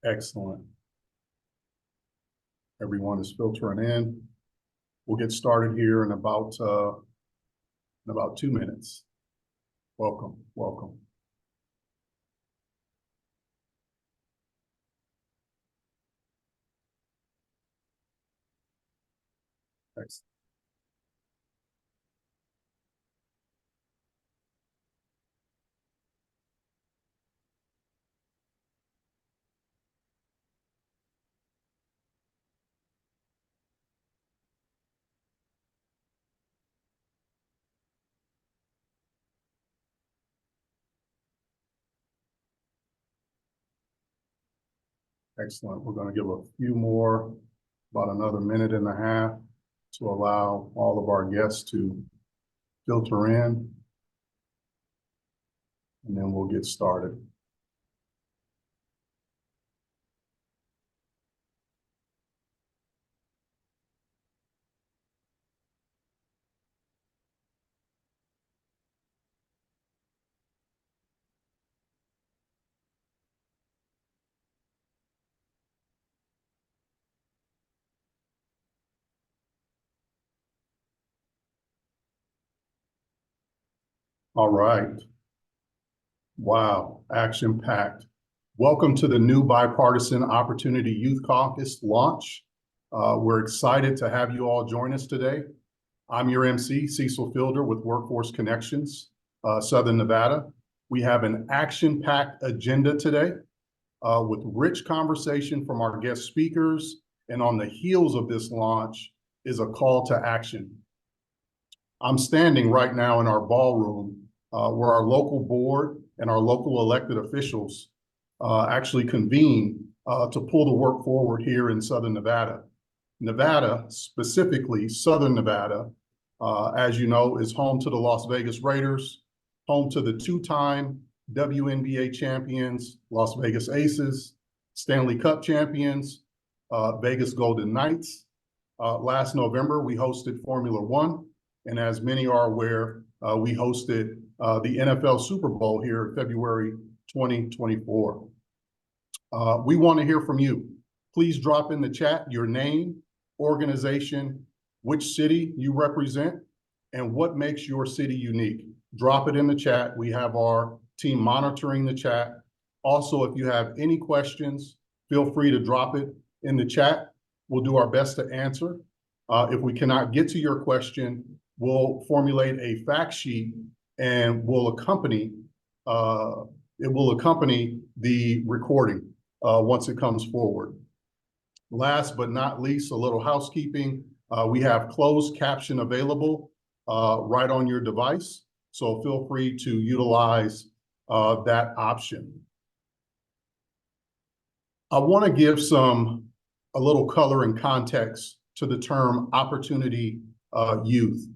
Excellent. Everyone is filtering in. We'll get started here in about 2 minutes. Welcome, welcome. Excellent. Excellent. We're going to give a few more, about another minute and a half, to allow all of our guests to filter in, and then we'll get started. All right. Wow, action-packed. Welcome to the new Bipartisan Opportunity Youth Caucus launch. We're excited to have you all join us today. I'm your MC, Cecil Fielder with Workforce Connections, Southern Nevada. We have an action-packed agenda today with rich conversation from our guest speakers, and on the heels of this launch is a call to action. I'm standing right now in our ballroom where our local board and our local elected officials actually convene to pull the work forward here in Southern Nevada. Nevada, specifically Southern Nevada, as you know, is home to the Las Vegas Raiders, home to the two-time WNBA champions, Las Vegas Aces, Stanley Cup champions, Vegas Golden Knights. Last November, we hosted Formula One, and as many are aware, we hosted the NFL Super Bowl here in February 2024. We want to hear from you. Please drop in the chat your name, organization, which city you represent, and what makes your city unique. Drop it in the chat. We have our team monitoring the chat. Also, if you have any questions, feel free to drop it in the chat. We'll do our best to answer. If we cannot get to your question, we'll formulate a fact sheet and we'll accompany the recording once it comes forward. Last but not least, a little housekeeping. We have closed caption available right on your device, so feel free to utilize that option. I want to give a little color and context to the term opportunity youth.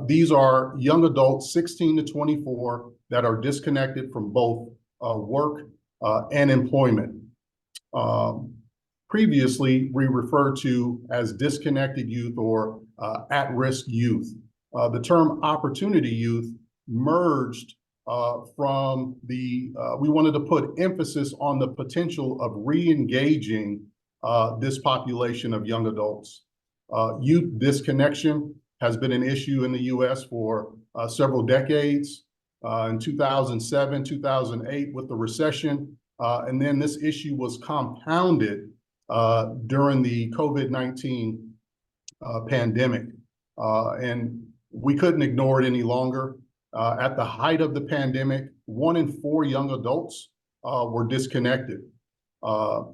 These are young adults 16 to 24 that are disconnected from both work and employment. Previously, we referred to as disconnected youth or at-risk youth. The term opportunity youth merged from we wanted to put emphasis on the potential of re-engaging this population of young adults. Youth disconnection has been an issue in the U.S. for several decades. In 2007, 2008 with the recession, and then this issue was compounded during the COVID-19 pandemic. And we couldn't ignore it any longer. At the height of the pandemic, 1 in 4 young adults were disconnected.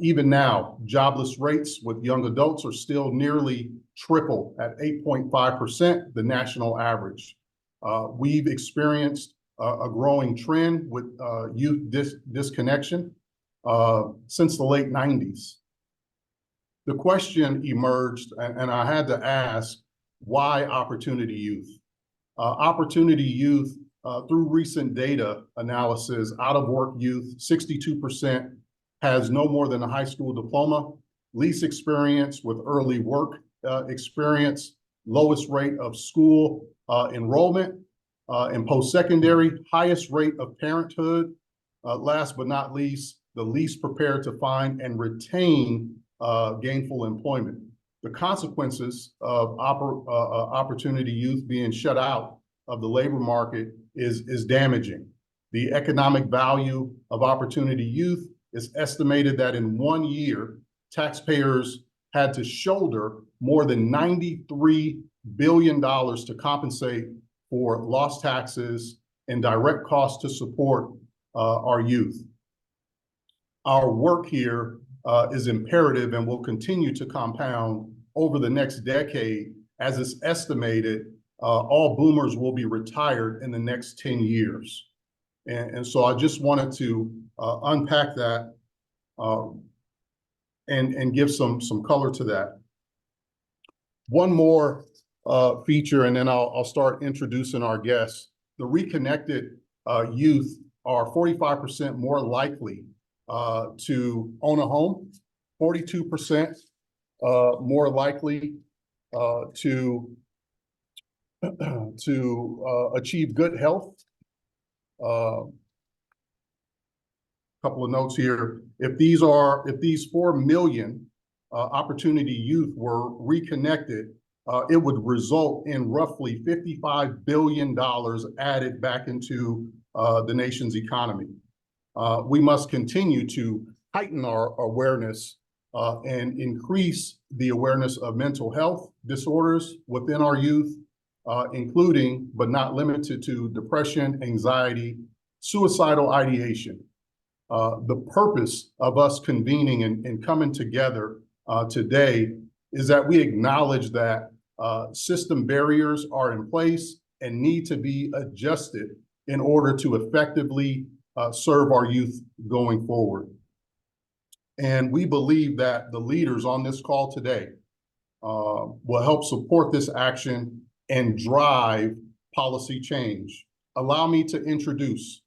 Even now, jobless rates with young adults are still nearly triple at 8.5%, the national average. We've experienced a growing trend with youth disconnection since the late 90s. The question emerged, and I had to ask, why opportunity youth? Opportunity youth, through recent data analysis, out-of-work youth, 62% has no more than a high school diploma, least experience with early work experience, lowest rate of school enrollment, in post-secondary, highest rate of parenthood. Last but not least, the least prepared to find and retain gainful employment. The consequences of opportunity youth being shut out of the labor market is damaging. The economic value of opportunity youth is estimated that in 1 year, taxpayers had to shoulder more than $93 billion to compensate for lost taxes and direct costs to support our youth. Our work here is imperative and will continue to compound over the next decade, as it's estimated all boomers will be retired in the next 10 years. And so I just wanted to unpack that and give some color to that. One more feature, and then I'll start introducing our guests. The reconnected youth are 45% more likely to own a home, 42% more likely to achieve good health. Couple of notes here. If these 4 million opportunity youth were reconnected, it would result in roughly $55 billion added back into the nation's economy. We must continue to heighten our awareness and increase the awareness of mental health disorders within our youth, including but not limited to depression, anxiety, suicidal ideation. The purpose of us convening and coming together today is that we acknowledge that system barriers are in place and need to be adjusted in order to effectively serve our youth going forward. And we believe that the leaders on this call today will help support this action and drive policy change. Allow me to introduce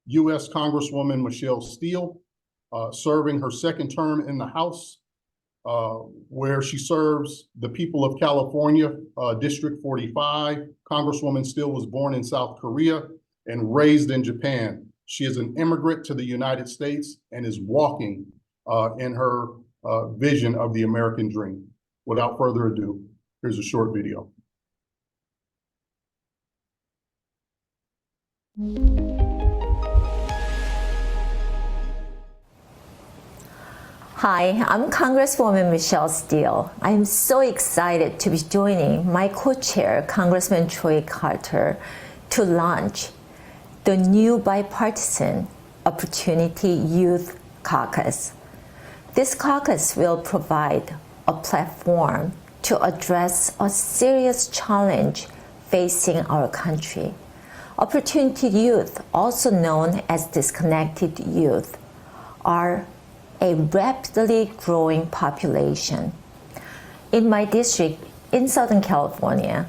U.S. Congresswoman Michelle Steele, serving her second term in the House, where she serves the people of California, District 45. Congresswoman Steele was born in South Korea and raised in Japan. She is an immigrant to the United States and is walking in her vision of the American dream. Without further ado, here's a short video. Hi, I'm Congresswoman Michelle Steele. I'm so excited to be joining my co-chair, Congressman Troy Carter, to launch the new Bipartisan Opportunity Youth Caucus. This caucus will provide a platform to address a serious challenge facing our country. Opportunity youth, also known as disconnected youth, are a rapidly growing population. In my district in Southern California,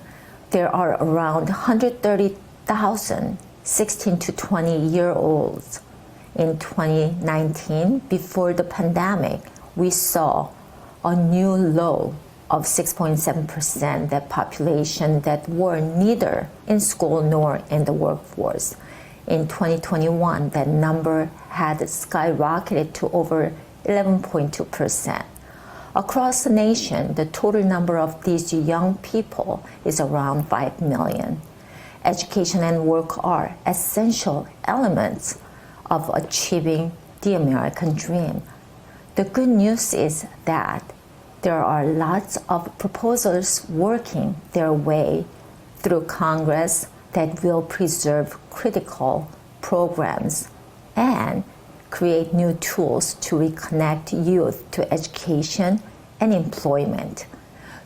there are around 130,000 16 to 20-year-olds. In 2019, before the pandemic, we saw a new low of 6.7% that population that were neither in school nor in the workforce. In 2021, that number had skyrocketed to over 11.2%. Across the nation, the total number of these young people is around 5 million. Education and work are essential elements of achieving the American dream. The good news is that there are lots of proposals working their way through Congress that will preserve critical programs and create new tools to reconnect youth to education and employment.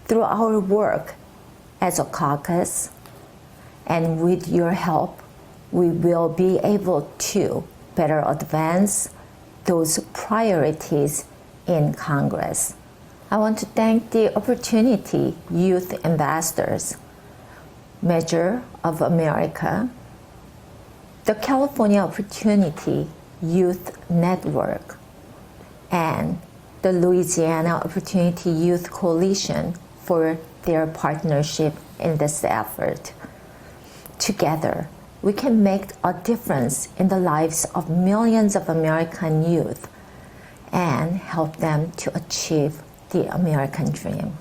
Through our work as a caucus, and with your help, we will be able to better advance those priorities in Congress. I want to thank the Opportunity Youth Ambassadors, Measure of America, the California Opportunity Youth Network, and the Louisiana Opportunity Youth Coalition for their partnership in this effort. Together, we can make a difference in the lives of millions of American youth and help them to achieve the American dream.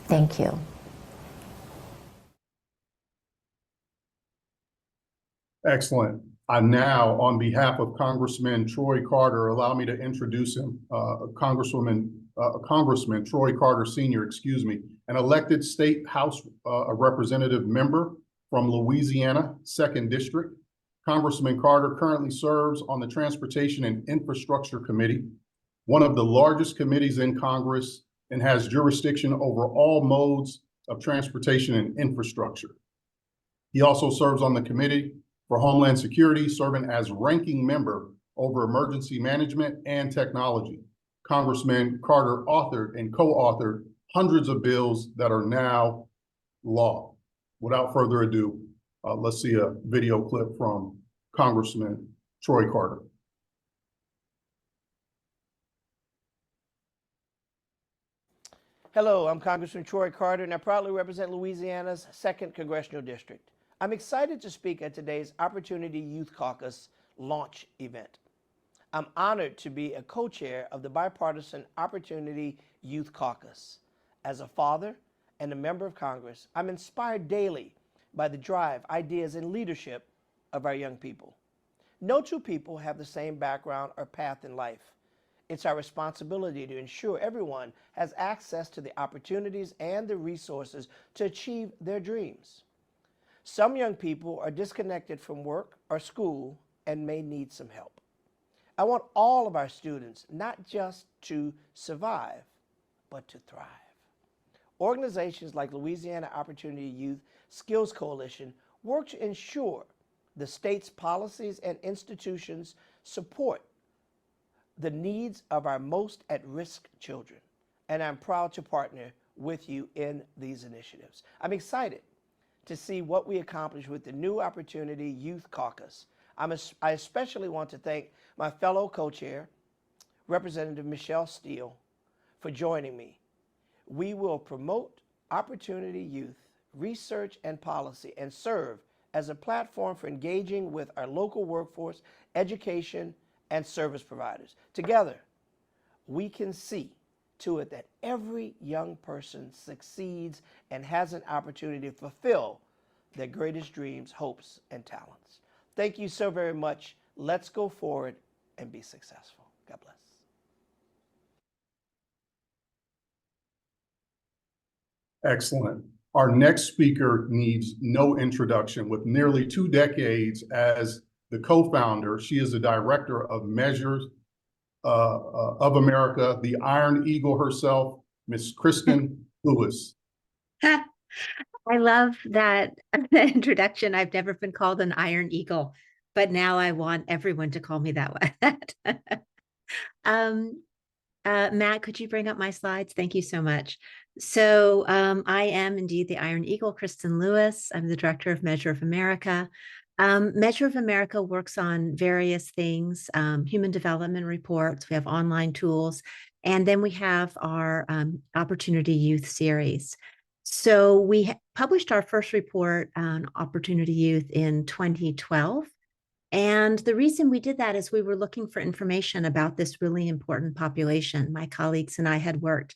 Thank you. Excellent. I now, on behalf of Congressman Troy Carter, allow me to introduce him, Congressman Troy Carter Sr., excuse me, an elected state House representative member from Louisiana, 2nd District. Congressman Carter currently serves on the Transportation and Infrastructure Committee, one of the largest committees in Congress, and has jurisdiction over all modes of transportation and infrastructure. He also serves on the Committee for Homeland Security, serving as ranking member over emergency management and technology. Congressman Carter authored and co-authored hundreds of bills that are now law. Without further ado, let's see a video clip from Congressman Troy Carter. Hello, I'm Congressman Troy Carter, and I proudly represent Louisiana's 2nd Congressional District. I'm excited to speak at today's Opportunity Youth Caucus launch event. I'm honored to be a co-chair of the Bipartisan Opportunity Youth Caucus. As a father and a member of Congress, I'm inspired daily by the drive, ideas, and leadership of our young people. No two people have the same background or path in life. It's our responsibility to ensure everyone has access to the opportunities and the resources to achieve their dreams. Some young people are disconnected from work or school and may need some help. I want all of our students not just to survive, but to thrive. Organizations like Louisiana Opportunity Youth Skills Coalition work to ensure the state's policies and institutions support the needs of our most at-risk children, and I'm proud to partner with you in these initiatives. I'm excited to see what we accomplish with the new Opportunity Youth Caucus. I especially want to thank my fellow co-chair, Representative Michelle Steele, for joining me. We will promote Opportunity Youth, research and policy, and serve as a platform for engaging with our local workforce, education, and service providers. Together, we can see to it that every young person succeeds and has an opportunity to fulfill their greatest dreams, hopes, and talents. Thank you so very much. Let's go forward and be successful. God bless. Excellent. Our next speaker needs no introduction. With nearly 2 decades as the co-founder, she is the director of Measures of America, the Iron Eagle herself, Miss Kristen Lewis. I love that introduction. I've never been called an Iron Eagle, but now I want everyone to call me that way. Matt, could you bring up my slides? Thank you so much. So I am indeed the Iron Eagle, Kristen Lewis. I'm the director of Measure of America. Measure of America works on various things, human development reports, we have online tools, and then we have our Opportunity Youth series. So we published our first report on Opportunity Youth in 2012. And the reason we did that is we were looking for information about this really important population. My colleagues and I had worked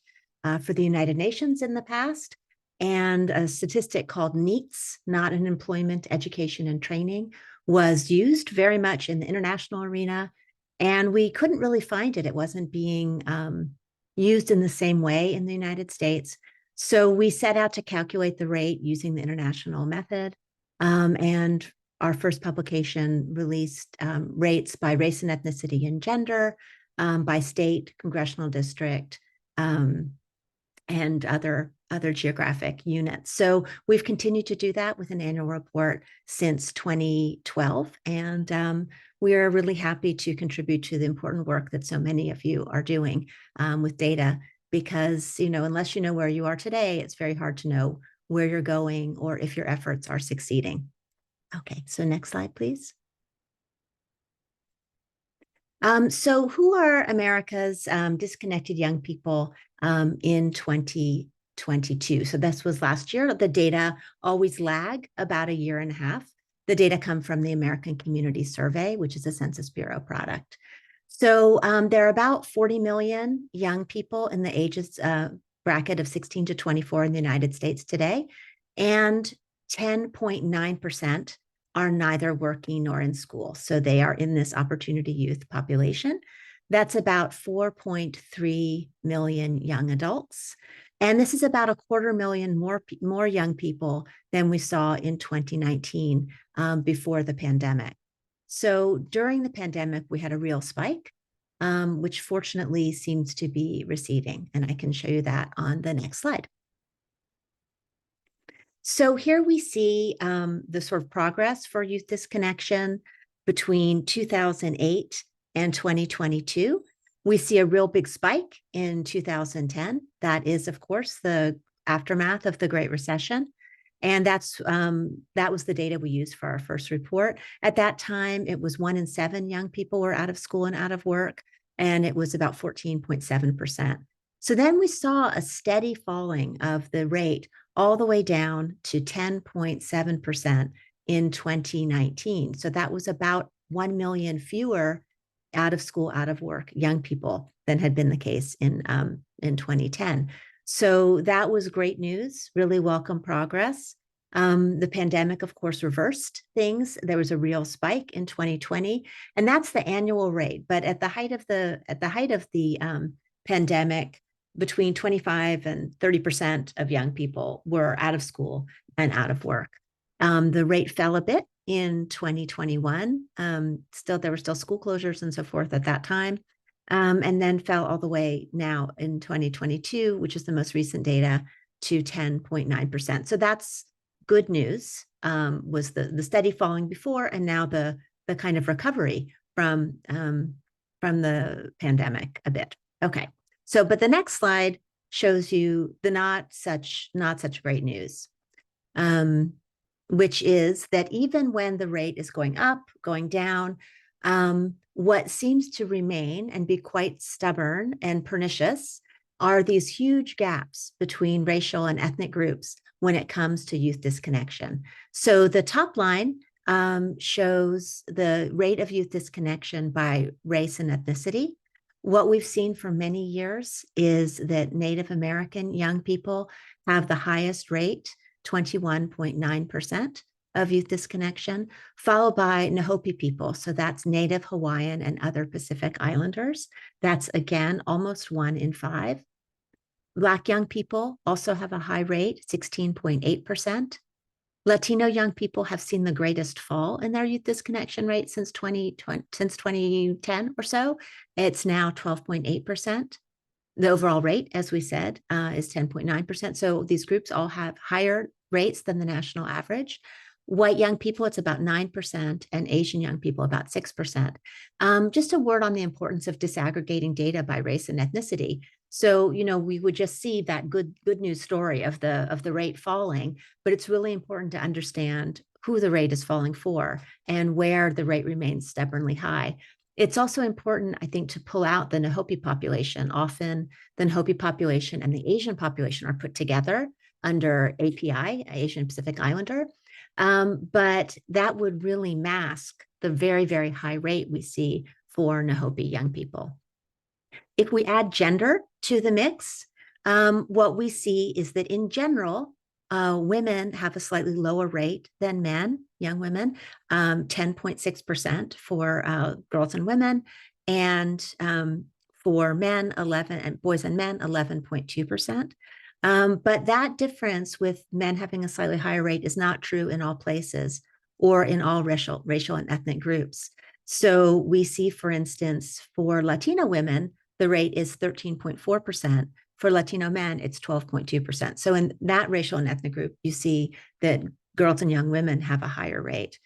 for the United Nations in the past, and a statistic called NEETs, not in employment, education, and training, was used very much in the international arena, and we couldn't really find it. It wasn't being used in the same way in the United States. So we set out to calculate the rate using the international method, and our first publication released rates by race and ethnicity and gender, by state, congressional district, and other geographic units. So we've continued to do that with an annual report since 2012. And we're really happy to contribute to the important work that so many of you are doing with data, because, you know, unless you know where you are today, it's very hard to know where you're going or if your efforts are succeeding. Okay, so next slide, please. So who are America's disconnected young people in 2022? So this was last year. The data always lag about 1.5 years. The data come from the American Community Survey, which is a Census Bureau product. So there are about 40 million young people in the ages bracket of 16 to 24 in the United States today, and 10.9% are neither working nor in school. So they are in this opportunity youth population. That's about 4.3 million young adults. And this is about 250,000 more young people than we saw in 2019 before the pandemic. So during the pandemic, we had a real spike, which fortunately seems to be receding. And I can show you that on the next slide. So here we see the sort of progress for youth disconnection between 2008 and 2022. We see a real big spike in 2010. That is, of course, the aftermath of the Great Recession. And that was the data we used for our first report. At that time, it was 1 in 7 young people were out of school and out of work, and it was about 14.7%. So then we saw a steady falling of the rate all the way down to 10.7% in 2019. So that was about 1 million fewer out of school, out of work, young people than had been the case in 2010. So that was great news, really welcome progress. The pandemic, of course, reversed things. There was a real spike in 2020, and that's the annual rate. But at the height of the pandemic, between 25 and 30% of young people were out of school and out of work. The rate fell a bit in 2021. There were still school closures and so forth at that time. And then fell all the way now in 2022, which is the most recent data, to 10.9%. So that's good news, was the steady falling before, and now the kind of recovery from the pandemic a bit. Okay, so but the next slide shows you the not such great news, which is that even when the rate is going up, going down, what seems to remain and be quite stubborn and pernicious are these huge gaps between racial and ethnic groups when it comes to youth disconnection. So the top line shows the rate of youth disconnection by race and ethnicity. What we've seen for many years is that Native American young people have the highest rate, 21.9%. Of youth disconnection, followed by Nahopi people. So that's Native Hawaiian and other Pacific Islanders. That's again, almost 1 in 5. Black young people also have a high rate, 16.8%. Latino young people have seen the greatest fall in their youth disconnection rate since 2010 or so. It's now 12.8%. The overall rate, as we said, is 10.9%. So these groups all have higher rates than the national average. White young people, it's about 9%, and Asian young people, about 6%. Just a word on the importance of disaggregating data by race and ethnicity. So, we would just see that good news story of the rate falling, but it's really important to understand who the rate is falling for and where the rate remains stubbornly high. It's also important, I think, to pull out the Nahopi population. Often the Nahopi population and the Asian population are put together under API, Asian Pacific Islander. But that would really mask the very, very high rate we see for Nahopi young people. If we add gender to the mix, what we see is that in general, women have a slightly lower rate than men, young women, 10.6% for girls and women, and for men, 11, and boys and men, 11.2%. But that difference with men having a slightly higher rate is not true in all places or in all racial and ethnic groups. So we see, for instance, for Latino women, the rate is 13.4%. For Latino men, it's 12.2%. So in that racial and ethnic group, you see that girls and young women have a higher rate.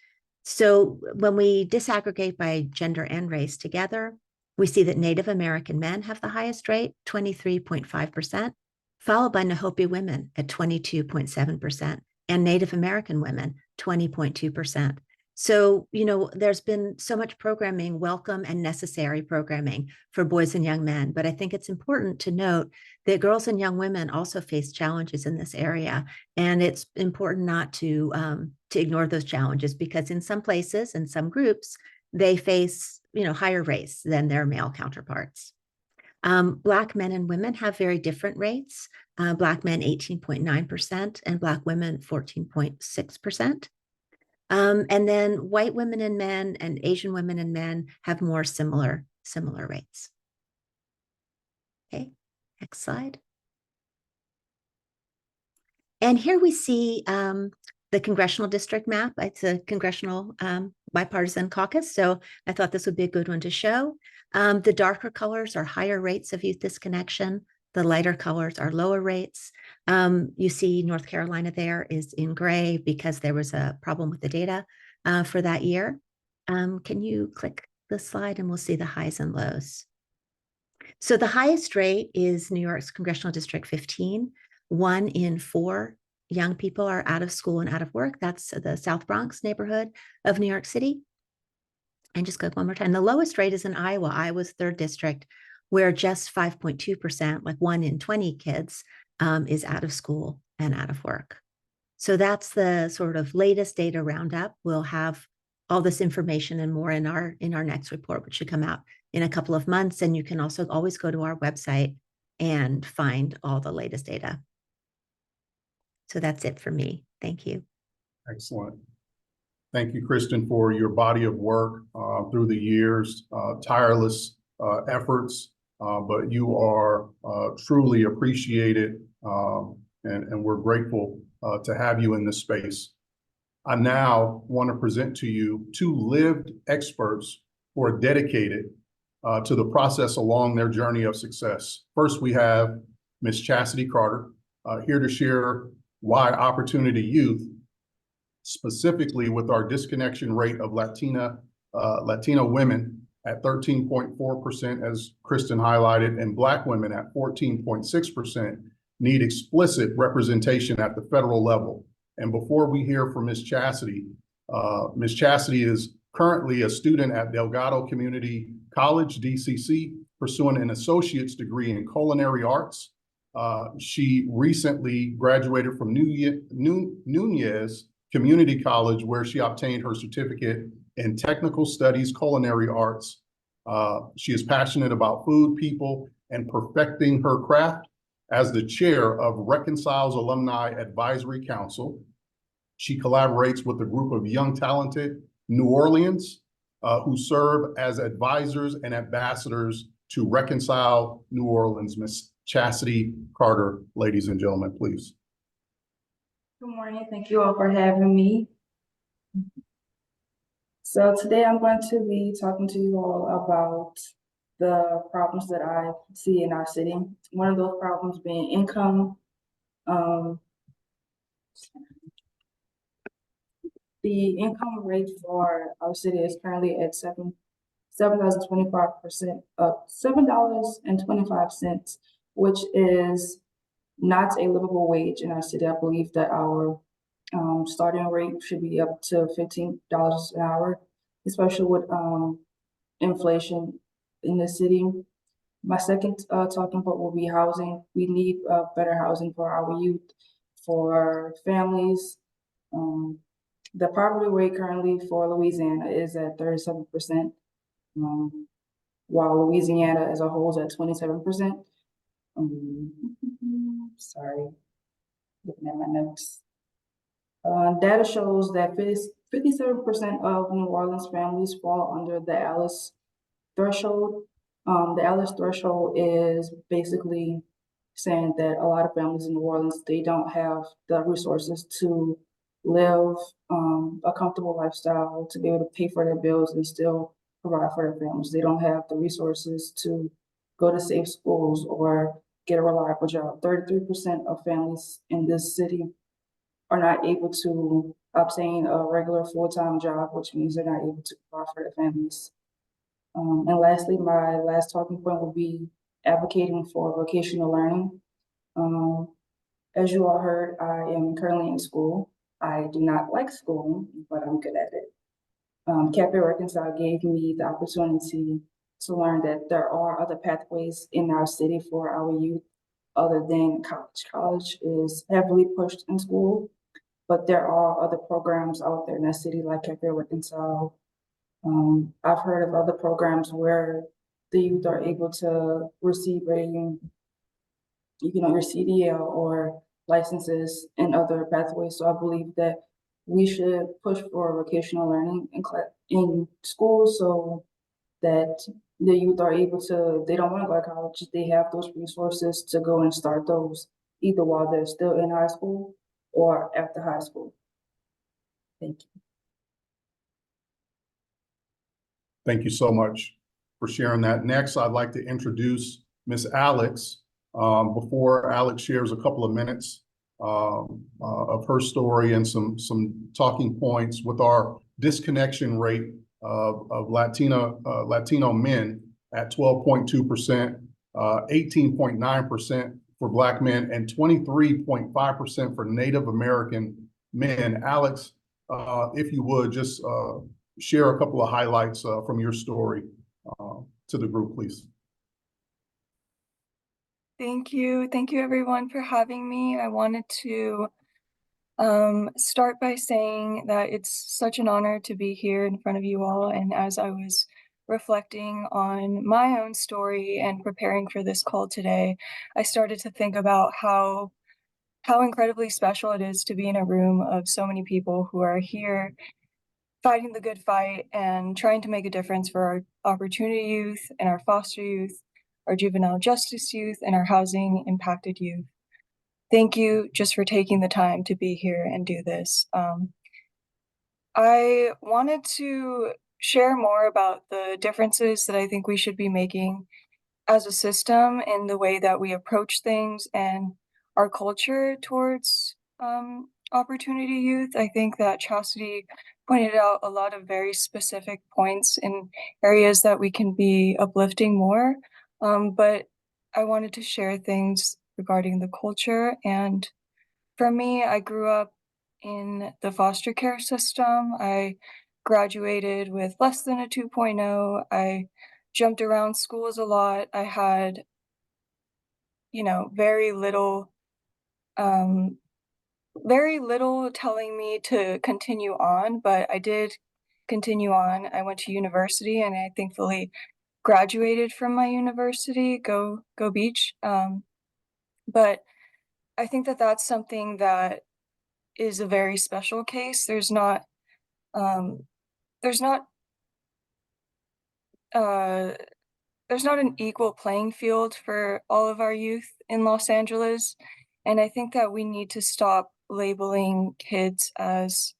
So when we disaggregate by gender and race together, we see that Native American men have the highest rate, 23.5%. Followed by Nahopi women at 22.7%, and Native American women, 20.2%. So, there's been so much programming, welcome and necessary programming for boys and young men. But I think it's important to note that girls and young women also face challenges in this area. And it's important not to ignore those challenges, because in some places and some groups, they face, higher rates than their male counterparts. Black men and women have very different rates. Black men 18.9% and Black women 14.6%. And then white women and men and Asian women and men have more similar rates. Okay, next slide. And here we see the congressional district map. It's a congressional bipartisan caucus. So I thought this would be a good one to show. The darker colors are higher rates of youth disconnection. The lighter colors are lower rates. You see North Carolina there is in gray because there was a problem with the data for that year. Can you click the slide and we'll see the highs and lows. So the highest rate is New York's Congressional District 15. 1 in 4 young people are out of school and out of work. That's the South Bronx neighborhood of New York City. And just go one more time. The lowest rate is in Iowa, Iowa's 3rd district, where just 5.2%, like 1 in 20 kids, is out of school and out of work. So that's the sort of latest data roundup. We'll have all this information and more in our next report, which should come out in a couple of months. And you can also always go to our website and find all the latest data. So that's it for me. Thank you. Excellent. Thank you, Kristen, for your body of work through the years, tireless efforts, but you are truly appreciated, and we're grateful to have you in this space. I now want to present to you 2 lived experts who are dedicated to the process along their journey of success. First, we have Ms. Chastity Carter, here to share why Opportunity Youth, specifically with our disconnection rate of Latina women at 13.4%, as Kristen highlighted, and Black women at 14.6%, need explicit representation at the federal level. And before we hear from Ms. Chastity is currently a student at Delgado Community College, DCC, pursuing an associate's degree in culinary arts. She recently graduated from Nunez Community College, where she obtained her certificate in technical studies, culinary arts. She is passionate about food, people, and perfecting her craft. As the chair of Reconcile's Alumni Advisory Council, she collaborates with a group of young, talented New Orleans who serve as advisors and ambassadors to Reconcile New Orleans. Ms. Chastity Carter, ladies and gentlemen, please. Good morning. Thank you all for having me. So today I'm going to be talking to you all about the problems that I see in our city. One of those problems being income. The income rate for our city is currently at $7.25, which is not a livable wage in our city. I believe that our starting rate should be up to $15 an hour, especially with inflation in the city. My second talking point will be housing. We need better housing for our youth, for families. The poverty rate currently for Louisiana is at 37%, while Louisiana as a whole is at 27%. Sorry, looking at my notes. Data shows that 57% of New Orleans families fall under the ALICE threshold. The ALICE threshold is basically saying that a lot of families in New Orleans, they don't have the resources to live a comfortable lifestyle, to be able to pay for their bills and still provide for their families. They don't have the resources to go to safe schools or get a reliable job. 33% of families in this city are not able to obtain a regular full-time job, which means they're not able to provide for their families. And lastly, my last talking point will be advocating for vocational learning. As you all heard, I am currently in school. I do not like school, but I'm good at it. Cafe Reconcile gave me the opportunity to learn that there are other pathways in our city for our youth other than college. College is heavily pushed in school, but there are other programs out there in the city like Cafe Reconcile. I've heard of other programs where the youth are able to receive your CDL or licenses in other pathways. So I believe that we should push for vocational learning in schools so that the youth are able to, they don't want to go to college, they have those resources to go and start those either while they're still in high school or after high school. Thank you. Thank you so much for sharing that. Next, I'd like to introduce Ms. Alex. Before Alex shares a couple of minutes of her story and some talking points with our disconnection rate of Latino men at 12.2%, 18.9% for Black men, and 23.5% for Native American men. Alex, if you would just share a couple of highlights from your story to the group, please. Thank you. Thank you everyone for having me. I wanted to start by saying that it's such an honor to be here in front of you all. And as I was reflecting on my own story and preparing for this call today, I started to think about how incredibly special it is to be in a room of so many people who are here fighting the good fight and trying to make a difference for our opportunity youth and our foster youth, our juvenile justice youth, and our housing impacted youth. Thank you just for taking the time to be here and do this. I wanted to share more about the differences that I think we should be making as a system in the way that we approach things and our culture towards opportunity youth. I think that Chastity pointed out a lot of very specific points in areas that we can be uplifting more. But I wanted to share things regarding the culture. And for me, I grew up in the foster care system. I graduated with less than a 2.0. I jumped around schools a lot. I had, very little telling me to continue on, but I did continue on. I went to university and I thankfully graduated from my university, go Beach. But I think that that's something that is a very special case. There's not an equal playing field for all of our youth in Los Angeles. And I think that we need to stop labeling kids as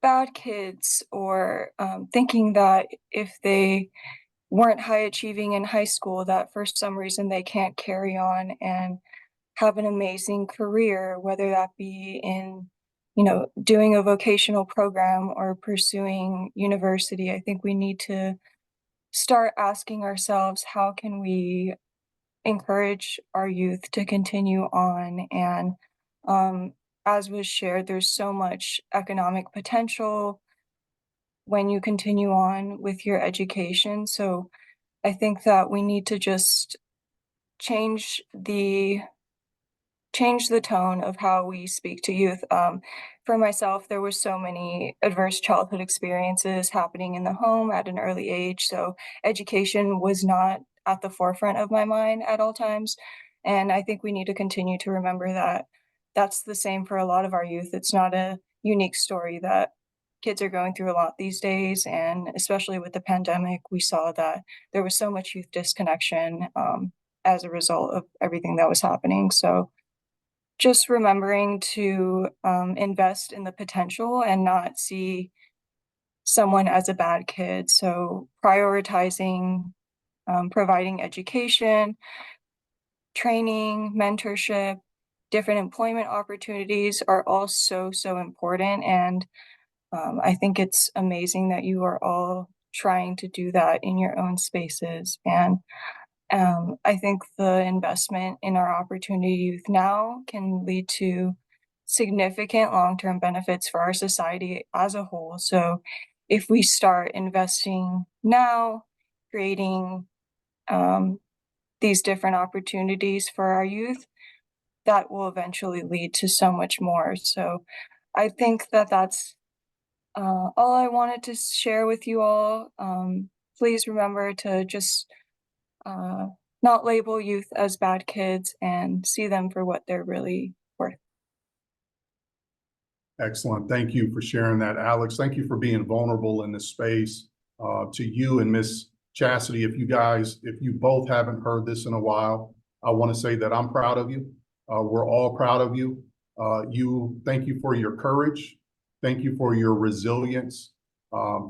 bad kids or thinking that if they weren't high achieving in high school, that for some reason they can't carry on and have an amazing career, whether that be in, doing a vocational program or pursuing university. I think we need to start asking ourselves, how can we encourage our youth to continue on? And as was shared, there's so much economic potential when you continue on with your education. So I think that we need to just change the tone of how we speak to youth. For myself, there were so many adverse childhood experiences happening in the home at an early age. So education was not at the forefront of my mind at all times. And I think we need to continue to remember that that's the same for a lot of our youth. It's not a unique story that kids are going through a lot these days. And especially with the pandemic, we saw that there was so much youth disconnection as a result of everything that was happening. So just remembering to invest in the potential and not see someone as a bad kid. So prioritizing providing education, training, mentorship, different employment opportunities are all so important. And I think it's amazing that you are all trying to do that in your own spaces. And I think the investment in our opportunity youth now can lead to significant long-term benefits for our society as a whole. So if we start investing now, creating these different opportunities for our youth, that will eventually lead to so much more. So I think that that's all I wanted to share with you all. Please remember to just not label youth as bad kids and see them for what they're really worth. Excellent. Thank you for sharing that, Alex. Thank you for being vulnerable in this space. To you and Miss Chastity, if you both haven't heard this in a while, I want to say that I'm proud of you. We're all proud of you. Thank you for your courage. Thank you for your resilience.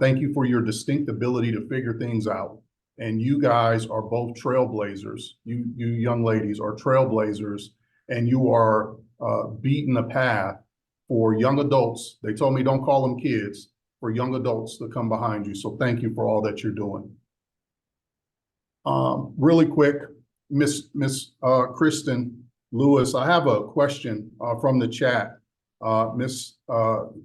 Thank you for your distinct ability to figure things out. And you guys are both trailblazers. You young ladies are trailblazers, and you are beating a path for young adults. They told me don't call them kids, for young adults to come behind you. So thank you for all that you're doing. Really quick, Miss Kristen Lewis, I have a question from the chat. Miss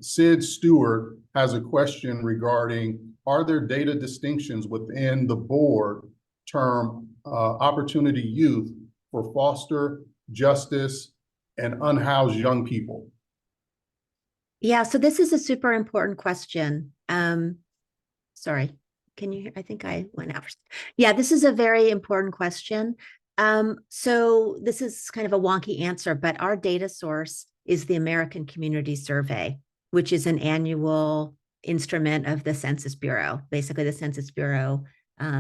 Sid Stewart has a question regarding, are there data distinctions within the board term opportunity youth for foster, justice, and unhoused young people? Yeah, so this is a super important question. Sorry, can you hear? I think I went out. Yeah, this is a very important question. So this is kind of a wonky answer, but our data source is the American Community Survey, which is an annual instrument of the Census Bureau. Basically, the Census Bureau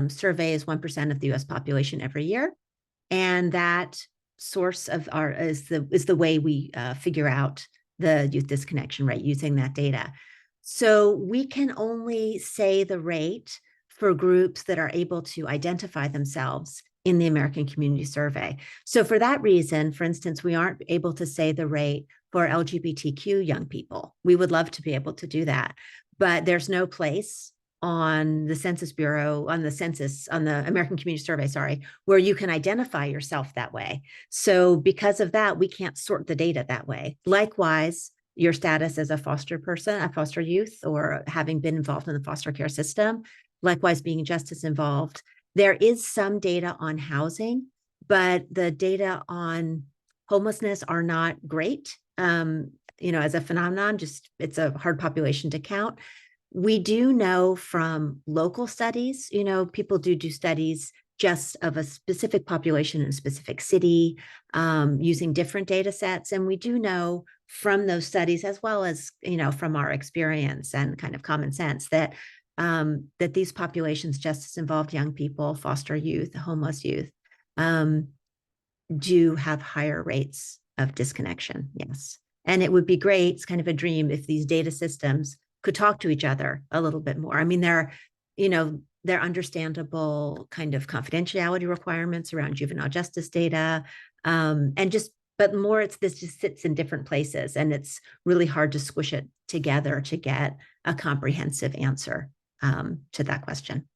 surveys 1% of the US population every year. And that source of our is the way we figure out the youth disconnection rate using that data. So we can only say the rate for groups that are able to identify themselves in the American Community Survey. So for that reason, for instance, we aren't able to say the rate for LGBTQ young people. We would love to be able to do that, but there's no place on the Census Bureau, on the American Community Survey, sorry, where you can identify yourself that way. So because of that, we can't sort the data that way. Likewise, your status as a foster person, a foster youth, or having been involved in the foster care system, likewise being justice involved. There is some data on housing, but the data on homelessness are not great. As a phenomenon, it's a hard population to count. We do know from local studies, people do studies just of a specific population in a specific city, using different data sets. And we do know from those studies, as well as, from our experience and kind of common sense, that these populations, justice involved young people, foster youth, homeless youth, do have higher rates of disconnection. Yes. And it would be great, it's kind of a dream, if these data systems could talk to each other a little bit more. I mean, there are understandable kind of confidentiality requirements around juvenile justice data, but more this just sits in different places, and it's really hard to squish it together to get a comprehensive answer to that question.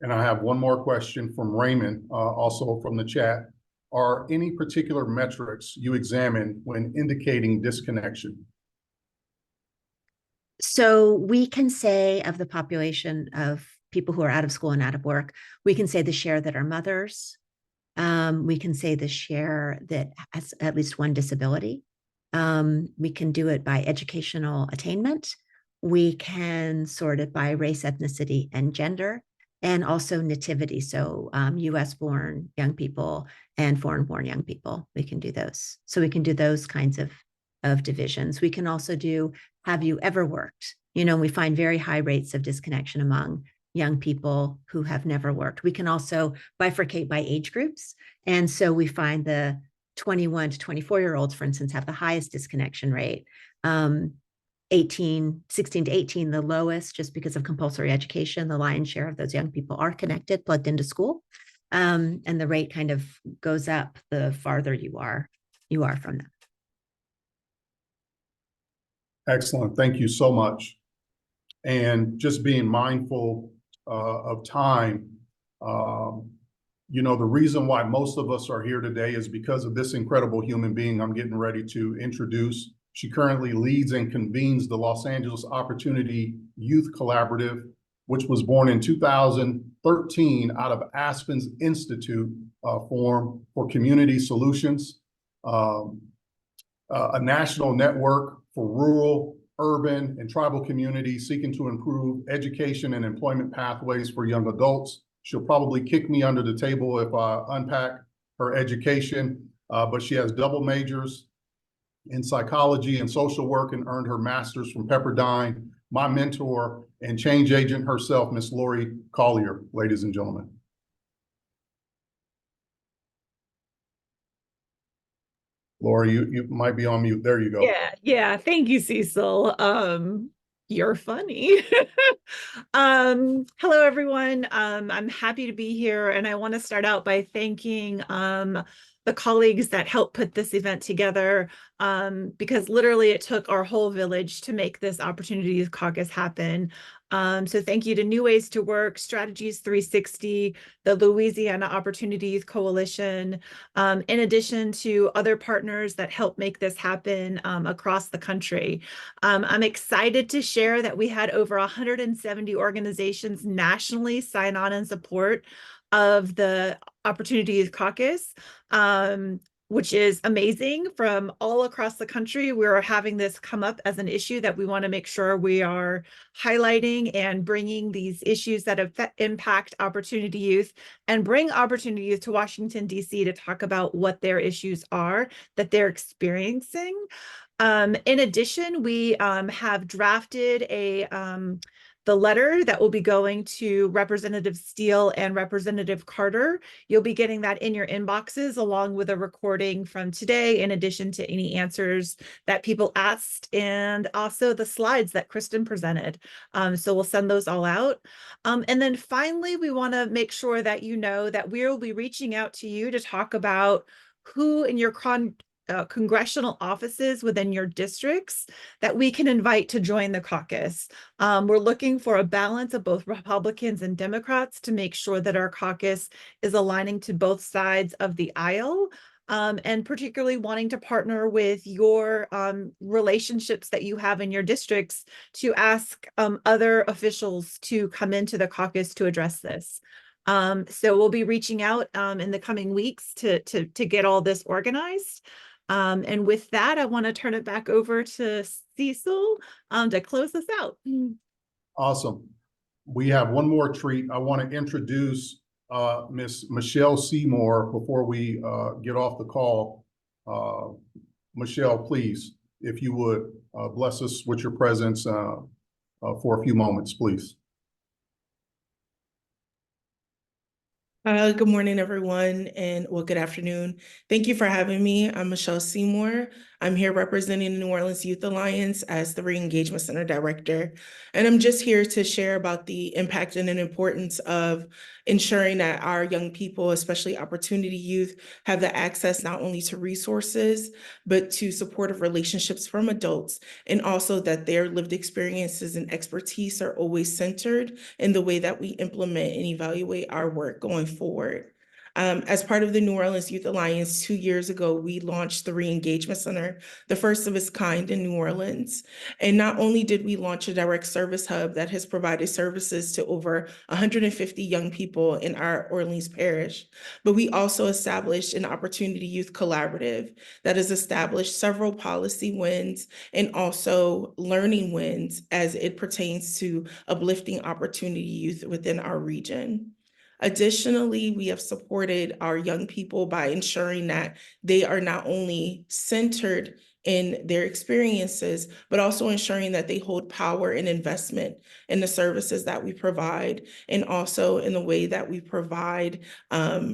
And I have one more question from Raymond, also from the chat. Are any particular metrics you examine when indicating disconnection? So we can say of the population of people who are out of school and out of work, we can say the share that are mothers. We can say the share that has at least one disability. We can do it by educational attainment. We can sort it by race, ethnicity, and gender, and also nativity. So US-born young people and foreign-born young people, we can do those. So we can do those kinds of divisions. We can also do, have you ever worked? We find very high rates of disconnection among young people who have never worked. We can also bifurcate by age groups. And so we find the 21 to 24-year-olds, for instance, have the highest disconnection rate. 16 to 18, the lowest, just because of compulsory education. The lion's share of those young people are connected, plugged into school. And the rate kind of goes up the farther you are from them. Excellent. Thank you so much. And just being mindful of time, the reason why most of us are here today is because of this incredible human being I'm getting ready to introduce. She currently leads and convenes the Los Angeles Opportunity Youth Collaborative, which was born in 2013 out of Aspen's Institute Forum for Community Solutions, a national network for rural, urban, and tribal communities seeking to improve education and employment pathways for young adults. She'll probably kick me under the table if I unpack her education, but she has double majors in psychology and social work and earned her master's from Pepperdine. My mentor and change agent herself, Miss Lori Collier, ladies and gentlemen. Lori, you might be on mute. There you go. Yeah. Thank you, Cecil. You're funny. Hello, everyone. I'm happy to be here, and I want to start out by thanking the colleagues that helped put this event together, because literally it took our whole village to make this Opportunity Youth Caucus happen. So thank you to New Ways to Work, Strategies 360, the Louisiana Opportunity Youth Coalition, in addition to other partners that help make this happen across the country. I'm excited to share that we had over 170 organizations nationally sign on in support of the Opportunity Youth Caucus, which is amazing. From all across the country, we're having this come up as an issue that we want to make sure we are highlighting and bringing these issues that impact Opportunity Youth, and bring Opportunity Youth to Washington, D.C. to talk about what their issues are that they're experiencing. In addition, we have drafted the letter that will be going to Representative Steele and Representative Carter. You'll be getting that in your inboxes along with a recording from today, in addition to any answers that people asked, and also the slides that Kristen presented. So we'll send those all out. And then finally, we want to make sure that you know that we will be reaching out to you to talk about who in your congressional offices within your districts that we can invite to join the caucus. We're looking for a balance of both Republicans and Democrats to make sure that our caucus is aligning to both sides of the aisle, and particularly wanting to partner with your relationships that you have in your districts to ask other officials to come into the caucus to address this. So we'll be reaching out in the coming weeks to get all this organized. And with that, I want to turn it back over to Cecil to close us out. Awesome. We have one more treat. I want to introduce Miss Michelle Seymour before we get off the call. Michelle, please, if you would bless us with your presence for a few moments, please. Good morning, everyone, and well, good afternoon. Thank you for having me. I'm Michelle Seymour. I'm here representing the New Orleans Youth Alliance as the Re-Engagement Center Director. And I'm just here to share about the impact and the importance of ensuring that our young people, especially Opportunity Youth, have the access not only to resources, but to supportive relationships from adults, and also that their lived experiences and expertise are always centered in the way that we implement and evaluate our work going forward. As part of the New Orleans Youth Alliance, 2 years ago, we launched the Re-Engagement Center, the first of its kind in New Orleans. And not only did we launch a direct service hub that has provided services to over 150 young people in our Orleans parish, but we also established an Opportunity Youth Collaborative that has established several policy wins and also learning wins as it pertains to uplifting Opportunity Youth within our region. Additionally, we have supported our young people by ensuring that they are not only centered in their experiences, but also ensuring that they hold power and investment in the services that we provide, and also in the way that we provide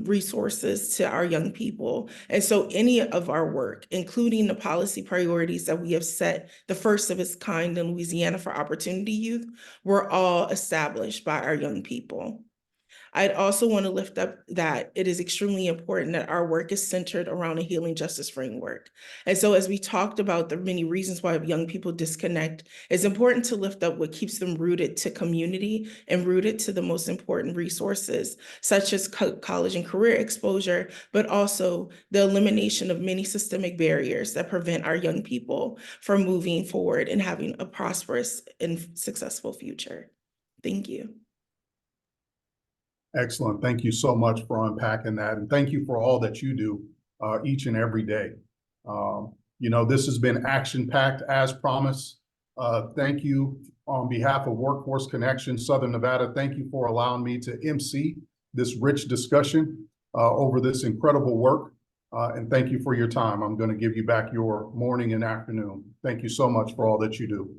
resources to our young people. And so any of our work, including the policy priorities that we have set, the first of its kind in Louisiana for Opportunity Youth, were all established by our young people. I'd also want to lift up that it is extremely important that our work is centered around a healing justice framework. And so as we talked about the many reasons why young people disconnect, it's important to lift up what keeps them rooted to community and rooted to the most important resources, such as college and career exposure, but also the elimination of many systemic barriers that prevent our young people from moving forward and having a prosperous and successful future. Thank you. Excellent. Thank you so much for unpacking that. And thank you for all that you do each and every day. You know, this has been action-packed as promised. Thank you on behalf of Workforce Connection Southern Nevada. Thank you for allowing me to MC this rich discussion over this incredible work. And thank you for your time. I'm going to give you back your morning and afternoon. Thank you so much for all that you do.